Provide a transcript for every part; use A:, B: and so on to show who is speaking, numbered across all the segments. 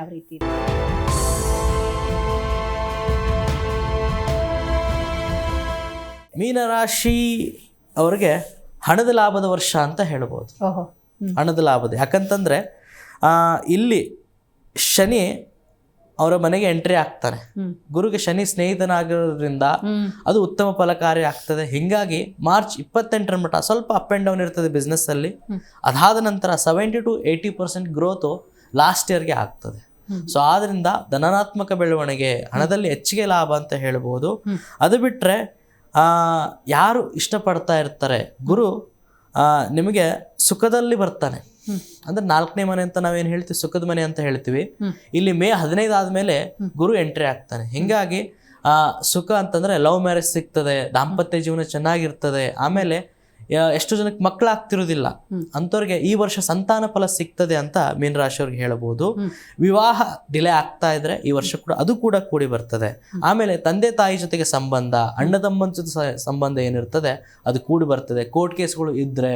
A: ಯಾವ ರೀತಿ?
B: ಮೀನರಾಶಿ ಅವರಿಗೆ ಹಣದ ಲಾಭದ ವರ್ಷ ಅಂತ ಹೇಳ್ಬೋದು. ಹಣದ ಲಾಭದ, ಯಾಕಂತಂದರೆ ಇಲ್ಲಿ ಶನಿ ಅವರ ಮನೆಗೆ ಎಂಟ್ರಿ ಆಗ್ತಾನೆ. ಗುರುಗೆ ಶನಿ ಸ್ನೇಹಿತನಾಗಿರೋದ್ರಿಂದ ಅದು ಉತ್ತಮ ಫಲಕಾರಿ ಆಗ್ತದೆ. ಹಿಂಗಾಗಿ ಮಾರ್ಚ್ 28 ಮಟ್ಟ ಸ್ವಲ್ಪ ಅಪ್ ಆ್ಯಂಡ್ ಡೌನ್ ಇರ್ತದೆ ಬಿಸ್ನೆಸ್ಸಲ್ಲಿ. ಅದಾದ ನಂತರ 70 to 80% ಗ್ರೋತು ಲಾಸ್ಟ್ ಇಯರ್ಗೆ ಆಗ್ತದೆ. ಸೊ ಆದ್ದರಿಂದ ಧನಾತ್ಮಕ ಬೆಳವಣಿಗೆ, ಹಣದಲ್ಲಿ ಹೆಚ್ಚಿಗೆ ಲಾಭ ಅಂತ ಹೇಳ್ಬೋದು. ಅದು ಬಿಟ್ಟರೆ ಯಾರು ಇಷ್ಟಪಡ್ತಾ ಇರ್ತಾರೆ, ಗುರು ನಿಮಗೆ ಸುಖದಲ್ಲಿ ಬರ್ತಾನೆ. ಅಂದ್ರೆ 4ನೇ ಮನೆ ಅಂತ ನಾವೇನು ಹೇಳ್ತೀವಿ, ಸುಖದ ಮನೆ ಅಂತ ಹೇಳ್ತೀವಿ. ಇಲ್ಲಿ ಮೇ 15 ಆದ್ಮೇಲೆ ಗುರು ಎಂಟ್ರಿ ಆಗ್ತಾನೆ. ಹಿಂಗಾಗಿ ಸುಖ ಅಂತಂದ್ರೆ ಲವ್ ಮ್ಯಾರೇಜ್ ಸಿಗ್ತದೆ, ದಾಂಪತ್ಯ ಜೀವನ ಚೆನ್ನಾಗಿರ್ತದೆ. ಆಮೇಲೆ ಎಷ್ಟು ಜನಕ್ಕೆ ಮಕ್ಕಳಾಗ್ತಿರೋದಿಲ್ಲ ಅಂಥವ್ರಿಗೆ ಈ ವರ್ಷ ಸಂತಾನ ಫಲ ಸಿಗ್ತದೆ ಅಂತ ಮೀನರಾಶಿಯವ್ರಿಗೆ ಹೇಳ್ಬೋದು. ವಿವಾಹ ಡಿಲೇ ಆಗ್ತಾ ಇದ್ರೆ ಈ ವರ್ಷ ಕೂಡ ಅದು ಕೂಡ ಕೂಡಿ ಬರ್ತದೆ. ಆಮೇಲೆ ತಂದೆ ತಾಯಿ ಜೊತೆಗೆ ಸಂಬಂಧ, ಅಣ್ಣ ತಮ್ಮನ ಜೊತೆ ಸಂಬಂಧ ಏನಿರ್ತದೆ ಅದು ಕೂಡಿ ಬರ್ತದೆ. ಕೋರ್ಟ್ ಕೇಸ್ಗಳು ಇದ್ದರೆ,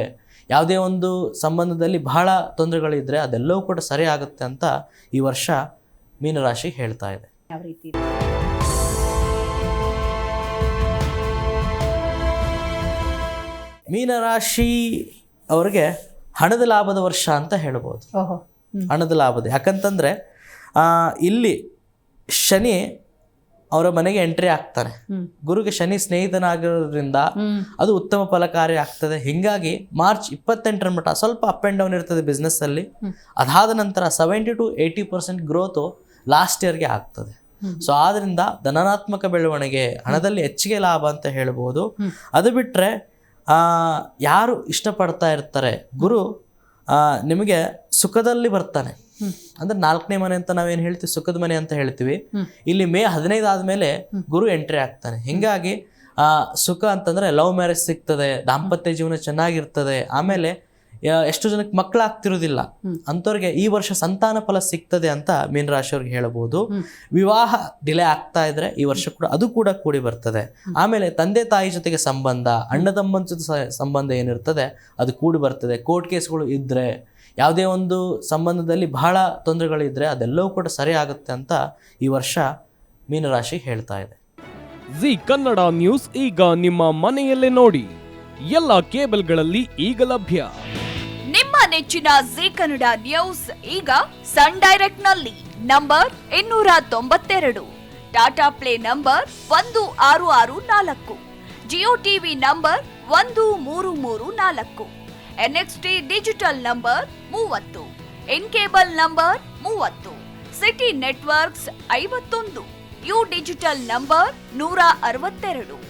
B: ಯಾವುದೇ ಒಂದು ಸಂಬಂಧದಲ್ಲಿ ಬಹಳ ತೊಂದರೆಗಳಿದ್ರೆ ಅದೆಲ್ಲವೂ ಕೂಡ ಸರಿ ಆಗುತ್ತೆ ಅಂತ ಈ ವರ್ಷ ಮೀನರಾಶಿ ಹೇಳ್ತಾ ಇದೆ.
A: ಯಾವ ರೀತಿ?
B: ಮೀನರಾಶಿ ಅವರಿಗೆ ಹಣದ ಲಾಭದ ವರ್ಷ ಅಂತ ಹೇಳ್ಬೋದು. ಹಣದ ಲಾಭದ, ಯಾಕಂತಂದರೆ ಇಲ್ಲಿ ಶನಿ ಅವರ ಮನೆಗೆ ಎಂಟ್ರಿ ಆಗ್ತಾನೆ. ಗುರುಗೆ ಶನಿ ಸ್ನೇಹಿತನಾಗಿರೋದ್ರಿಂದ ಅದು ಉತ್ತಮ ಫಲಕಾರಿ ಆಗ್ತದೆ. ಹಿಂಗಾಗಿ ಮಾರ್ಚ್ 28 ಮಟ್ಟ ಸ್ವಲ್ಪ ಅಪ್ ಆ್ಯಂಡ್ ಡೌನ್ ಇರ್ತದೆ ಬಿಸ್ನೆಸ್ಸಲ್ಲಿ. ಅದಾದ ನಂತರ 70 to 80% ಗ್ರೋತು ಲಾಸ್ಟ್ ಇಯರ್ಗೆ ಆಗ್ತದೆ. ಸೊ ಆದ್ದರಿಂದ ಧನಾತ್ಮಕ ಬೆಳವಣಿಗೆ, ಹಣದಲ್ಲಿ ಹೆಚ್ಚಿಗೆ ಲಾಭ ಅಂತ ಹೇಳ್ಬೋದು. ಅದು ಬಿಟ್ಟರೆ ಯಾರು ಇಷ್ಟಪಡ್ತಾ ಇರ್ತಾರೆ, ಗುರು ನಿಮಗೆ ಸುಖದಲ್ಲಿ ಬರ್ತಾನೆ. ಅಂದ್ರೆ 4ನೇ ಮನೆ ಅಂತ ನಾವೇನು ಹೇಳ್ತೀವಿ, ಸುಖದ ಮನೆ ಅಂತ ಹೇಳ್ತೀವಿ. ಇಲ್ಲಿ ಮೇ 15 ಆದ್ಮೇಲೆ ಗುರು ಎಂಟ್ರಿ ಆಗ್ತಾನೆ. ಹಿಂಗಾಗಿ ಸುಖ ಅಂತಂದ್ರೆ ಲವ್ ಮ್ಯಾರೇಜ್ ಸಿಗ್ತದೆ, ದಾಂಪತ್ಯ ಜೀವನ ಚೆನ್ನಾಗಿರ್ತದೆ. ಆಮೇಲೆ ಎಷ್ಟು ಜನಕ್ಕೆ ಮಕ್ಕಳಾಗ್ತಿರೋದಿಲ್ಲ ಅಂಥವ್ರಿಗೆ ಈ ವರ್ಷ ಸಂತಾನ ಫಲ ಸಿಗ್ತದೆ ಅಂತ ಮೀನರಾಶಿಯವ್ರಿಗೆ ಹೇಳ್ಬೋದು. ವಿವಾಹ ಡಿಲೇ ಆಗ್ತಾ ಇದ್ರೆ ಈ ವರ್ಷ ಕೂಡ ಅದು ಕೂಡ ಕೂಡಿ ಬರ್ತದೆ. ಆಮೇಲೆ ತಂದೆ ತಾಯಿ ಜೊತೆಗೆ ಸಂಬಂಧ, ಅಣ್ಣ ತಮ್ಮನ ಜೊತೆ ಸಂಬಂಧ ಏನಿರ್ತದೆ ಅದು ಕೂಡಿ ಬರ್ತದೆ. ಕೋರ್ಟ್ ಕೇಸ್ಗಳು ಇದ್ದರೆ, ಯಾವುದೇ ಒಂದು ಸಂಬಂಧದಲ್ಲಿ ಬಹಳ ತೊಂದರೆಗಳಿದ್ರೆ ಅದೆಲ್ಲವೂ ಕೂಡ ಸರಿ ಆಗುತ್ತೆ ಅಂತ ಈ ವರ್ಷ ಮೀನರಾಶಿ ಹೇಳ್ತಾ ಇದೆ.
C: ಜಿ ಕನ್ನಡ ನ್ಯೂಸ್ ಈಗ ನಿಮ್ಮ ಮನೆಯಲ್ಲೇ ನೋಡಿ, ಎಲ್ಲ ಕೇಬಲ್ಗಳಲ್ಲಿ ಈಗ ಲಭ್ಯ.
D: ನಿಮ್ಮ ನೆಚ್ಚಿನ ಜಿ ಕನ್ನಡ ನ್ಯೂಸ್ ಈಗ ಸನ್ ಡೈರೆಕ್ಟ್ ನಲ್ಲಿ number 292, Tata play number 1664, Jio TV number 1334, NXT digital number 30, in cable number 30, city networks 51, U digital number 162,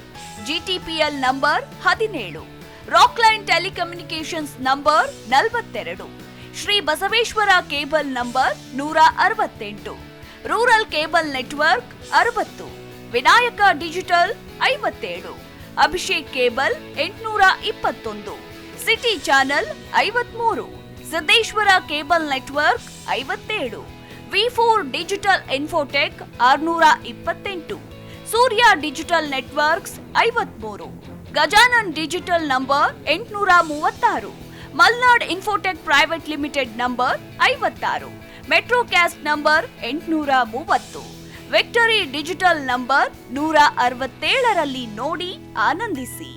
D: GTPL number 17, Rockline telecommunications number 42, Shri Basaveshwara cable number 168, rural cable network 60, Vinayaka digital 57, Abhishek cable 821, city channel 53, Siddeshwara cable network 57, V4 digital Infotech 628, Surya digital networks 53, Gajanan digital number 836, Malnad infotech private limited number 56, metrocast number 830, victory digital number 167ರಲ್ಲಿ ನೋಡಿ ಆನಂದಿಸಿ.